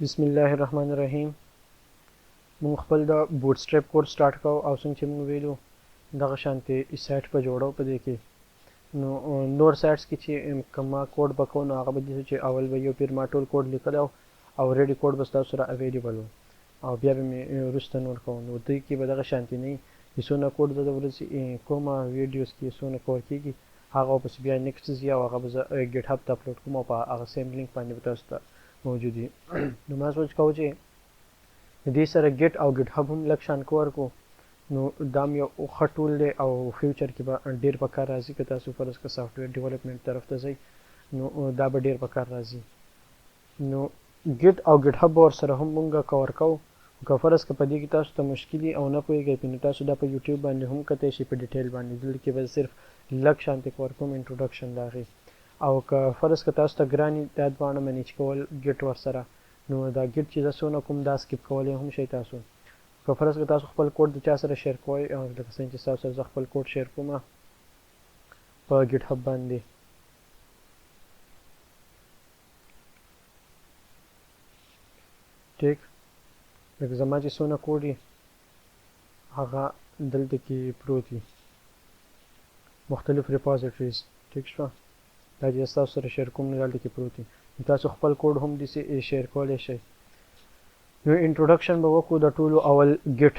بسم الله الرحمن الرحیم. مونږ خپل د بوټسټریپ کورس سٹارټ کوو او څنګه چې مونږ ویلو دغه شانتي سایت په جوړو په دې کې نو نور سایټس کې چې کما کوډ بکو نو هغه به دي چې اول به یو پیر ما ټول کوډ لیکل او ریډي کوډ به تاسو سره اویلیبل او بیا به مې وروسته نور کوم نو دوی کې به دغه شانتي نه وي څونه کوډ د ورځې کومه ویډیوز کې څونه کور کېږي هغه پس بیا نیکسټ زی او هغه به ګیټ هب ته اپلوډ کوم او په هغه سیم لینک باندې به تاسو ته موجود وي نو ما سوچ کوم چې دې سره ګیټ او ګیټ هب هم لږ شان کور کو نو دا یو ښه ټول دی او فیوچر کې به ډېر په کار راځي که تاسو فرض که سافټویر ډیولپمنټ طرف ته ځئ نو دا به ډېر په کار راځي نو ګیټ او ګیټ هب ور سره هم مونږ کور کوو که فرض که په دې کې تاسو ته مشکلي او نه پوهېږئ نو تاسو دا په یوټیوب باندې هم کتلی شئ په ډیټیل باندې دلته کې به صرف لږ شانتې کور کوم انټروډکشن د هغې او که فرض که تاسو ته ګران وي دا دواړه منیج کول ګیټ ور سره نو دا ګیټ چې زه څونه کوم دا سکیپ کولی هم شئ تاسو که فرض که تاسو خپل کوډ د چا سره شیر کوئ لکه څنګه چې تاسو سره زه خپل کوډ شیر کوم په ګیټ هب باندې ټیک لکه زما چې څونه کوډ یې هغه دلته کې پروت وي مختلف ریپازیټریز ټیک شوه دا چې تاسو سره شیر کوم نو دلته کې پروت وي تاسو خپل کوډ هم داسې شیر کولی شئ نو انټروډکشن به وکړو د ټولو اول ګیټ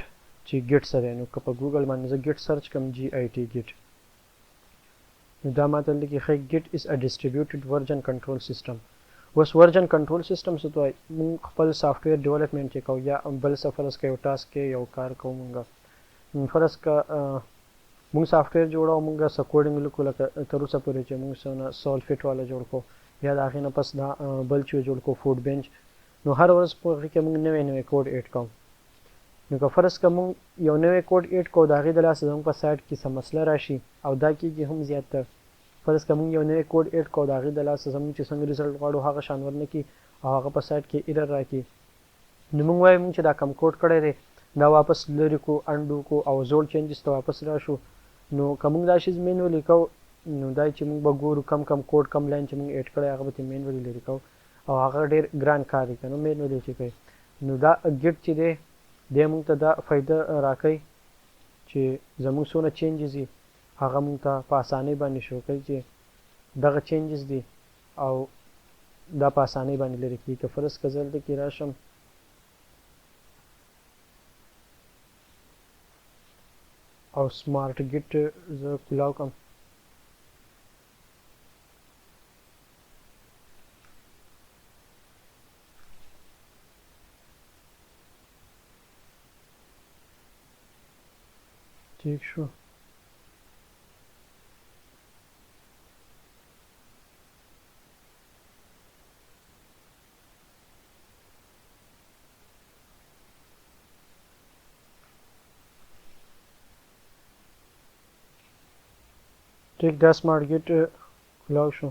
چې ګیټ سره نو که په ګوګل باندې زه ګیټ سرچ کوم جی آی ټي ګیټ نو دا ماته لیکي ښایي ګیټ از ا ډسټریبیوټډ ورژن کنټرول سیسټم اوس ورژن کنټرول سیسټم څه ته وایي موږ خپل سافټویر ډیولپمنټ چې کوو یا بل څه فرض که یو ټاسک کې یو کار کوو موږ فرض که موږ سافټویر جوړو موږ څه کوډینګ لیکو لکه تر اوسه پورې چې موږ څونه سولفیټ والا جوړ کړو یا د هغې نه پس دا بل چې جوړ کړو فوډ بینچ نو هر ورځ په هغې کې موږ نوی کوډ ایډ کوو نو که فرض که موږ یو نوی کوډ ایډ کوو د هغې د لاسه زموږ په سایټ کې څه مسله راشي او دا کېږي هم زیاتره فرض که موږ یو نوی کوډ ایډ کوو د هغې د لاسه زموږ چې څنګه ریزلټ غواړو هغه شان ورنه کړي او هغه په سایټ کې ایرر راکړي نو موږ وایو موږ چې دا کم کوډ کړی دی دا واپس لرې کړو انډو کړو او زوړ چینجز ته واپس راشو نو که موږ دا شیز مینولي کوو نو دا چې موږ به ګورو کم کوډ کم لاین چې موږ ایډ کړی هغه به مینولي لرې کوو او هغه ډېر ګران کار دی که نو مینولي چې کوي نو دا ګیټ چې دی دی موږ ته دا فایده راکوي چې زموږ څونه چینجز دي هغه موږ ته په اسانۍ باندې شو کوي چې دغه چینجز دي او دا په اسانۍ باندې لرې کېږي که فرض که زه دلته کې راشم او سمارټ ګیټ زه کولاو کړم ٹھیک شو ٹھیک دا سمارټ ګیټ کولاو شو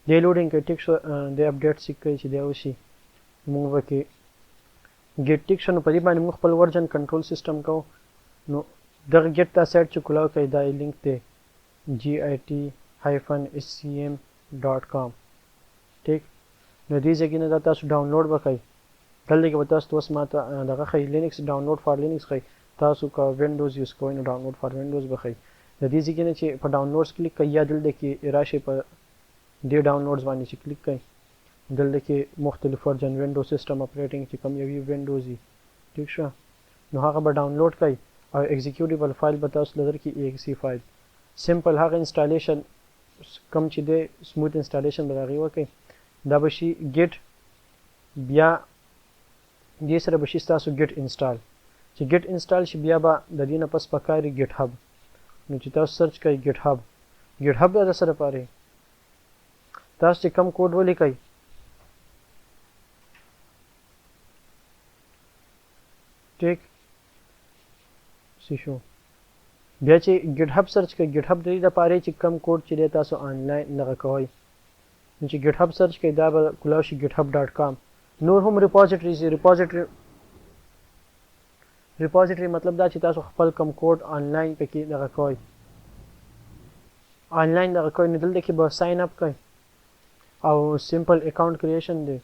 دی لوډینګ کوي ټیک شو دی اپډیټ سیک کوي چې دی وشي موږ به کې ګیټ ټیک شو نو په دې باندې موږ خپل ورژن کنټرول سیسټم کوو نو دغه ګیټ دا سایټ چې کولاو کوي دا لینک دی git-scm.com ټیک نو دې ځای نه دا تاسو ډاونلوډ به کوئ دلته کې به تاسو اوس ماته دغه ښایي لینکس ډاونلوډ فار لینکس ښایي تاسو که وینډوز یوز کوئ نو ډاونلوډ فار وینډوز به ښایي د دې ځای نه چې په ډاونلوډز کلیک کوئ یا دلته کې راشئ په دې ډاونلوډز باندې چې کلیک کوئ دلته کې مختلف ورژن وینډو سیسټم اپریټنګ چې کوم یو وینډوز وي ټیک شوه نو هغه به ډاونلوډ کوئ او ایگزیکیوټیبل فایل به تاسو له درکړي EXE فایل سمپل هغه انسټالیشن کوم چې دی سموث انسټالیشن به د هغې وکړئ دا به شي ګیټ بیا دې سره به شي ستاسو ګیټ انسټال چې ګیټ انسټال شي بیا به د دې نه پس پکار وي ګیټ هب نو چې تاسو سرچ کوئ ګیټ هب د سره پاره تاسو چې کم کوډ ولیکئ ټیک سی شو بیا چې ګیټ هب سرچ کوئ ګیټ هب د دې دپاره چې کم کوډ چې دی تاسو آنلاین دغه کوئ نو چې ګیټ هب سرچ کوئ دا به کولاو شي github.com نور هم ریپازیټریز ریپازیټري مطلب دا چې تاسو خپل کم کوډ آنلاین پکې دغه کوئ آنلاین دغه کوئ نو دلته کې به ساین اپ کوئ او سمپل اکاونټ کریشن دی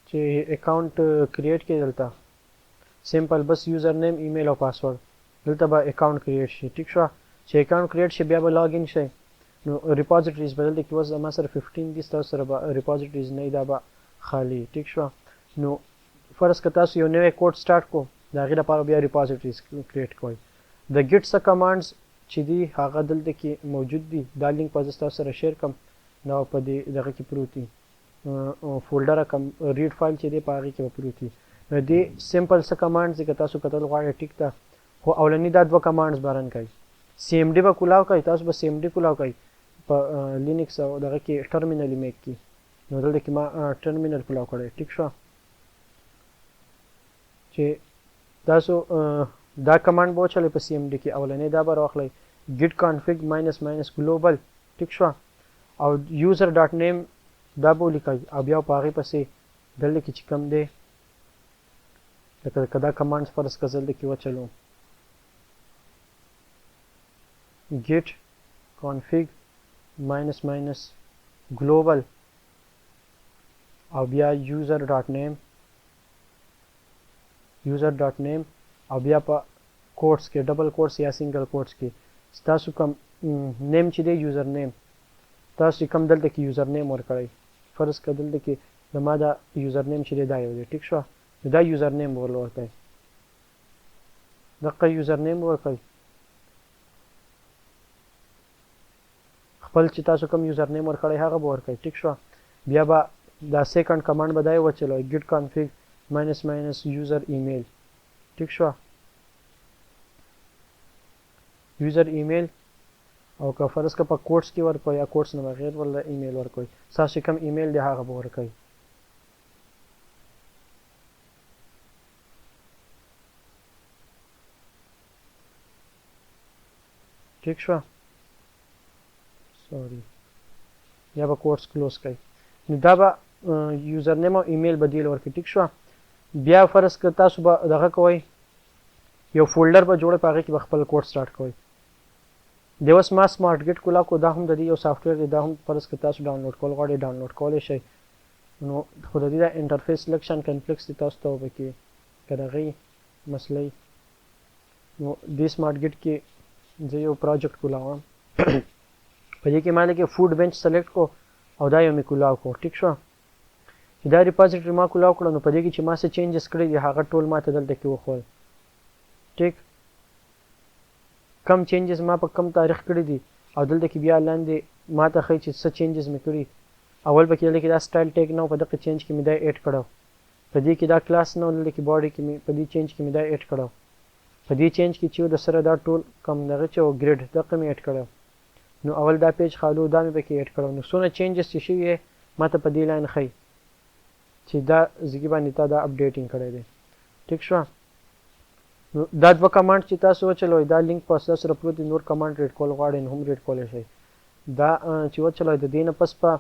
چې چې اکاونټ کریټ کې دلته سمپل بس یوزر نیم ایمیل او پاسورډ دلته به اکاونټ کریټ شي ټیک شو چې اکاونټ کریټ شي بیا به لاګ ان شي نو ریپوزیټریز بدل کې وس ما سره 15 دي تاسو سره به ریپوزیټریز نه دا به خالی ټیک شو نو فرض که تاسو یو نوې کوډ سٹارټ کو دا غیر لپاره بیا ریپوزیټریز کریټ کوئ د گیټ څخه کمانډز چې دی هغه دلته کې موجود دي دا لینک په تاسو سره شیر کوم دا په دې دغه کې پروت دي فولډر کم ریډ فایل چې دی په هغه کې پروت دي نو دې سمپل څه کمانډز چې تاسو کتل غواړئ ټیک ده خو اولنی دا دوه کمانډز بارن کوي سی ام ډي به کولاو کوي تاسو به سی ام ډي کولاو کوي په لینکس او دغه کې ټرمینل میک کی نو دلته کې ما ټرمینل کولاو کړی ټیک شو چې تاسو دا کمانډ به چلے په سی ام ډي کې اولنی دا به راخلی git config - global ټیک شو او user dot name دا به لیکي او بیا په هغه پسې دلته کې چې کوم دی لکه کدا کمانډ فرض کزل کې وچلو git config - global او بیا user dot name او بیا په کوټس کې ډبل کوټس یا سنگل کوټس کې تاسو کوم نیم چې دی یوزر نیم تاسو کوم دلته کې یوزر نیم ورکړئ فرض کړه دلته کې زما دا یوزر نیم چې دی دا یو دی ټیک شو دا یوزر نیم ورکړئ دغه یوزر نیم ورکړئ خپل چې تاسو کوم یوزر نیم ورکړئ هغه به ورکړئ ټیک شو بیا به دا سیکنډ کمانډ به دا وچلوئ git config - user email ټیک شو یوزر ایمیل او که فرض که په کوټس کې ورکوي یا کوټس نه بغیر ولا ایمیل ورکوي تاسو کوم ایمیل دی هغه به ورکوي ټیک شو سوري یا به کوټس کلوز کوي نو دا به یوزر نیم او ایمیل بدیل ورکوي ټیک شو بیا فرض که تاسو به دغه کوئ یو فولډر به جوړ پاږي کې خپل کوډ سٹارټ کوئ د اوس ما سمارټ ګیټ کولا کو دا هم د یو سافټویر دی دا هم فرض که تاسو ډاونلوډ کول غواړئ ډاونلوډ کولی شئ نو خو د دې د انټرفیس سلیکشن کنفلیکس دی تاسو ته وبکې که دغې مسلې نو دې سمارټ ګیټ کې زه یو پروجیکټ کولاوم په دې کې ما لکه فوډ بنچ سلیکټ کو او دا یو مې کولاو کو ټیک شو چې دا ریپوزیټري ما کولاو کړه نو په دې کې چې ما څه چینجز کړي دي هغه ټول ما ته دلته کې وښول ټیک کم چینجز ما په کم تاریخ کړی دي او دلته کې بیا لاندې ما ته ښیي چې څه چینجز مې کړي اول پکې دلته کې دا سټایل ټیګ نه و په دغه چینج کې مې دا ایډ کړی په دې کې دا کلاس نه و دلته کې باډي کې مې په دې چینج کې مې دا ایډ کړی په دې چینج کې چې د سره دا ټول کم دغه چې و ګریډ دغه مې ایډ کړی نو اول دا پیج خالو دا مې پکې ایډ کړی نو څونه چینجز چې شوي ما ته په دې لاین ښیي چې دا زګي باندې تا دا اپډیټینګ کړی دی ټیک شو دا دوه کمانډ چې تاسو وچلوئ دا لینک په تاسو سره پروت دی نور کمانډ ریډ کول غواړئ نو هم ریډ کولی شئ دا چې وچلوئ د دې نه پس په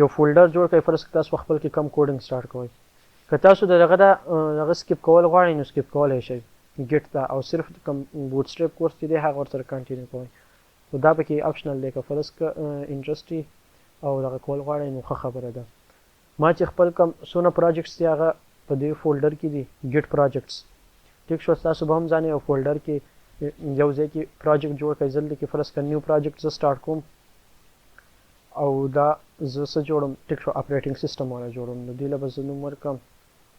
یو فولډر جوړ کړئ فرض تاسو خپل کې کم کوډینګ سٹارټ کوئ که تاسو دغه سکیپ کول غواړئ نو سکیپ کولی شئ ګیټ ته او صرف کوم بوټسټریپ کورس چې دی هغه ورسره کنټینیو کوئ خو دا پکې اپشنل دی که فرض که انټرسټي او دغه کول غواړئ نو ښه خبره ده ما چې خپل کم څونه پروجیکټس دی هغه په دې فولډر کې دي ګیټ پروجیکټس ټیک شو تاسو به هم ځان یو فولډر کې یو ځای کې پروجیکټ جوړ کړئ زلدې کې فرض کړه نیو پروجیکټ زه سٹارټ کوم او دا زه څه جوړم ټیک شو اپریټینګ سیسټم والا جوړم نو دې له به زه نوم ورکړم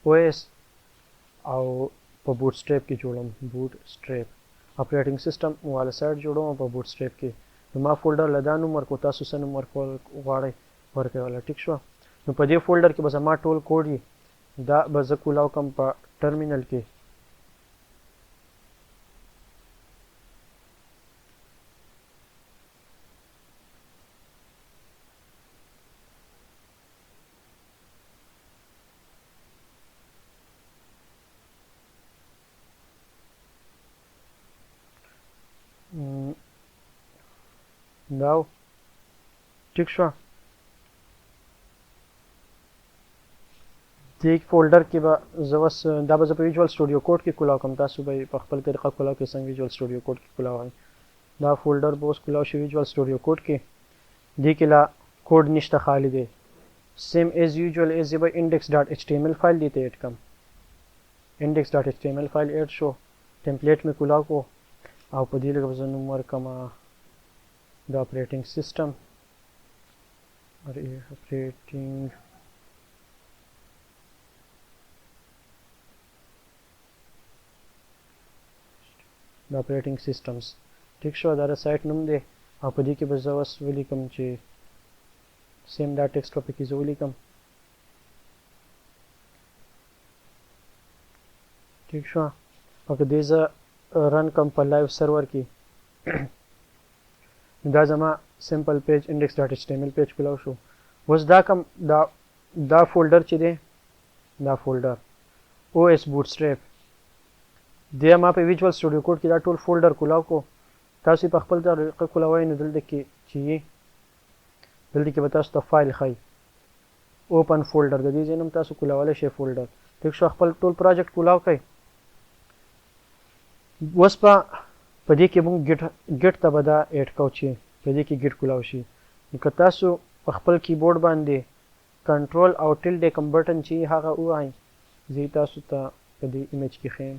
او ایس او په بوټ سټریپ کې جوړم بوټ سټریپ اپریټینګ سیسټم والا سایټ جوړم په بوټ سټریپ کې نو ما فولډر له دا نوم ورکړو تاسو څه نوم ورکول غواړئ ورکړئ والا ټیک شو نو په دې فولډر کې به زما ټول کوډ وي دا به زه کولاو کوم په ټرمینل کې دا ټیک شو دې فولډر کې به زه اوس دا به زه په ویژوال سټوډیو کوډ کې کولاو کوم تاسو به په خپل طریقه کولاو کې څنګه ویژوال سټوډیو کوډ کې کولاوئ دا فولډر به اوس کولاو شي ویژوال سټوډیو کوډ کې دې کې لا کوډ نشته خالی دی same as usual as به index.html فایل دی ته ایډ کم index.html فایل ایډ شو ټمپلیټ می کولاو کو او په دې لګه زه نوم ورکم د اپریټینګ سیستم or operating the operating systems ټیک شو دا سایت نوم دی او په دې کې به زه اوس ولیکم چې سیم دا ټیکسټ په کې زه ولیکم ټیک شو او که دې زه رن کوم په لایو سرور کې دا زما سمپل پیج index.html پیج کولاو شو اوس دا کم دا فولډر چې دی دا فولډر OS Bootstrap دی ما په ویجوال سټوډیو کوډ کې دا ټول فولډر کولاو کو تاسو په خپل طریقه کولاوئ نو دلته کې چې دلته کې به تاسو ته فایل ښایي اوپن فولډر د دې ځای نوم تاسو کولاولی شئ فولډر ټیک شو خپل ټول پروجیکټ کولاو کړئ اوس په دې کې موږ ګیټ ته به دا ایډ کوو چې په دې کې ګیټ کولاو شي نو که تاسو په خپل کیبورډ باندې کنټرول او ټیلډ کوم بټن چې هغه ووهئ زه تاسو ته په دې ایمیج کې ښیم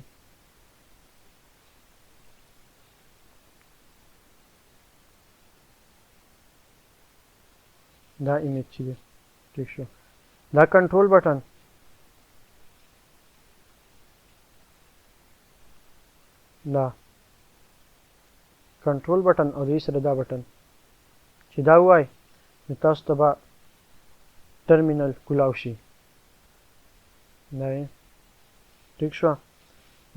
دا ایمیج چې دی ټیک شو دا کنټرول بټن دا کنټرول بټن او دې سره دا بټن چې دا وای نو تاسو ته به ټرمینل کولاو شي دا ټیک شو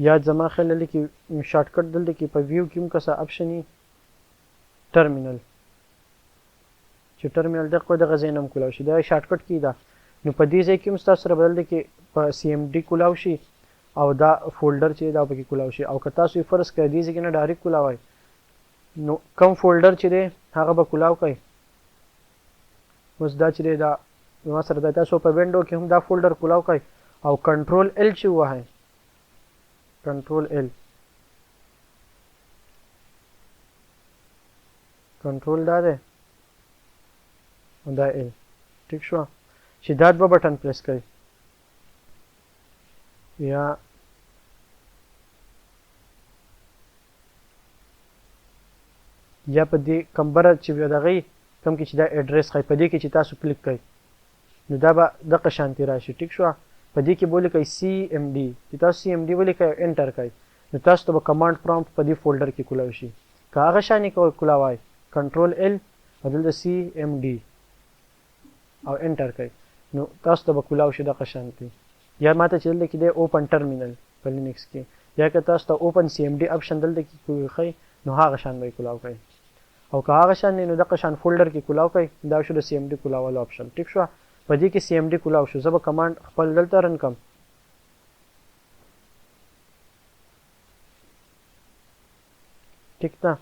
یا زما خیال دی کې شارټ کټ دلته کې په ویو کې هم کسه اپشن یې ټرمینل چې ټرمینل دغه ځای نه هم کولاو شي دا شارټ کټ کې ده نو په دې ځای کې هم ستاسو سره بدل دی کې په CMD کولاو شي او دا فولډر چې دا پکې کولاو شي او که تاسو یې فرض کړئ دې ځای کې نه ډایرکټ کولاوئ نو کم فولډر چې دی هغه به کولاو کوئ اوس دا چې دی دا زما سره دا تاسو په وینډو کې هم دا فولډر کولاو کوئ او کنټرول L چې ووهئ کنټرول L کنټرول دا دی او دا L ټیک شو چې دا دوه بټن پریس کړئ یا په دې کمبره چې دغه کم کې چې دا اډرس ښایي په دې کې چې تاسو کلیک کړئ نو دا به دغه شانتي راشي ټیک شو په دې کې به ولیکئ CMD چې تاسو CMD ولیکئ او انټر کړئ نو تاسو ته به کمانډ پرومپټ په دې فولډر کې کولاو شي که هغه شانې کولاوئ کنټرول L او دلته CMD او انټر کړئ نو تاسو ته به کولاو شي دغه شانتي یا ماته چې دلته کې دی اوپن ټرمینل په لینکس کې یا که تاسو ته اوپن CMD اپشن دلته کې ښایي نو هغه شان به یې کولاو کوئ او که هغه شان نه نو دغه شان فولډر کې کولاو کوئ دا شو د CMD کولاولو اپشن ټیک شو په دې کې CMD کولاو شو زه به کمانډ خپل دلته رن کړم ټیک ده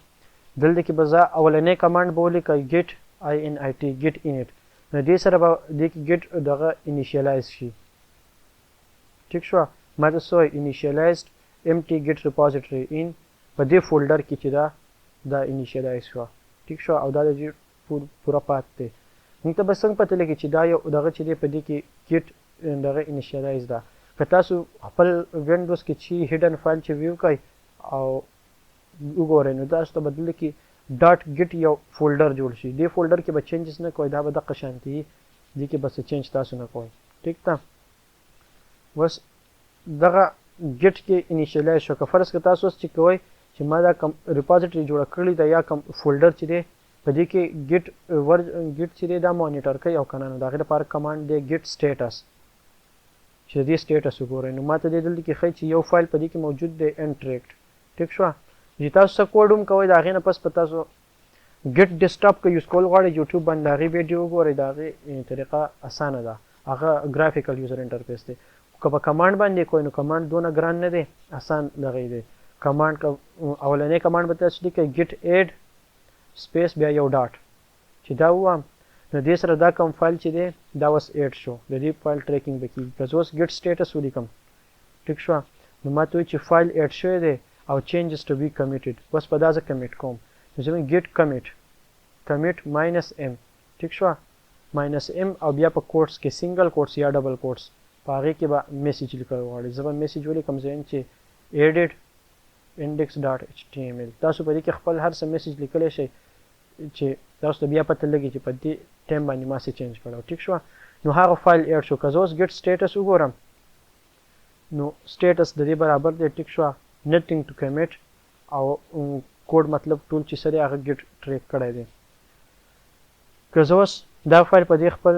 دلته کې به زه اولنی کمانډ به ولیکئ git init git init نو دې سره به دې کې git دغه انیشیلایز شي ټیک شو ما ته څه وایي انیشیلایزډ empty git repository in په دې فولډر کې چې دا انیشیلایز شو ټیک شو او دا د پوره پات دی موږ ته به څنګه پته لګي چې دا یو دغه چې دی په دې کې ګیټ دغه انیشیلایز ده که تاسو خپل وینډوز کې چې هیډن فایل چې ویو کوئ او وګورئ نو تاسو ته به دلته کې ډاټ ګیټ یو فولډر جوړ شي دې فولډر کې به چینجز نه کوئ دا به دغه شانتي دې کې به څه چینج تاسو نه کوئ ټیک ده بس دغه ګیټ کې انیشیلایز شو که فرض که تاسو اوس چې کوئ چې ما دا کم ریپوزیټري جوړه کړې ده یا کم فولډر چې دی په دې کې ګیټ چې دی دا مانیټر کوي او که نه نو د هغې لپاره کمانډ دی ګیټ سټیټس چې د دې سټیټس وګورئ نو ما ته دې دلته کې ښایي چې یو فایل په دې کې موجود دی انټریکټ ټیک شوه چې تاسو څه کوډ هم کوئ د هغې نه پس په تاسو ګیټ ډیسکټاپ که یوز کول غواړئ یوټیوب باندې د هغې ویډیو وګورئ د هغې طریقه اسانه ده هغه ګرافیکل یوزر انټرفیس دی که په کمانډ باندې کوئ نو کمانډ دونه ګران نه دی اسان دغې دی کمانډ اولنی کمانډ به تاسو لیکئ ګیټ ایډ سپیس بیا یو ډاټ چې دا ووایم نو دې سره دا کوم فایل چې دی دا اوس ایډ شو د دې فایل ټریکینګ به کېږي که زه اوس ګیټ سټیټس ولیکم ټیک شوه نو ما ته وایي چې فایل ایډ شوی دی او چینجز ټو بي کمیټډ بس په دا زه کمیټ کوم نو زه ګیټ کمیټ -m ټیک شوه -m او بیا په کوټس کې سنگل کوټس یا ډبل کوټس په هغې کې به میسج لیکل غواړي. زه به میسج ولیکم ځین چې edit index.html. تاسو په دې کې خپل هر څه میسج لیکلی شئ چې تاسو ته بیا پته لګي چې په دې ټایم باندې ما څه چینج کړی. ټیک شوه. نو هغه فایل ایډ شو. که زه اوس ګیټ سټیټس وګورم نو سټیټس د دې برابر دی. ټیک شوه. نتینګ ټو کمیټ او کوډ مطلب ټول چې څه دی هغه ګیټ ټریک کړی دی. که زه اوس دا فایل په دې خپل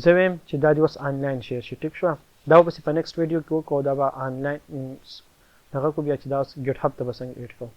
زه ویم چې دا دې اوس آنلاین شیر شي. ټیک شوه. دا به پسې په نیکسټ ویډیو کې وکړو. دا به آنلاین هغه کو بیا چې دا اوس ګیټ هب ته به څنګه ایډ کوو.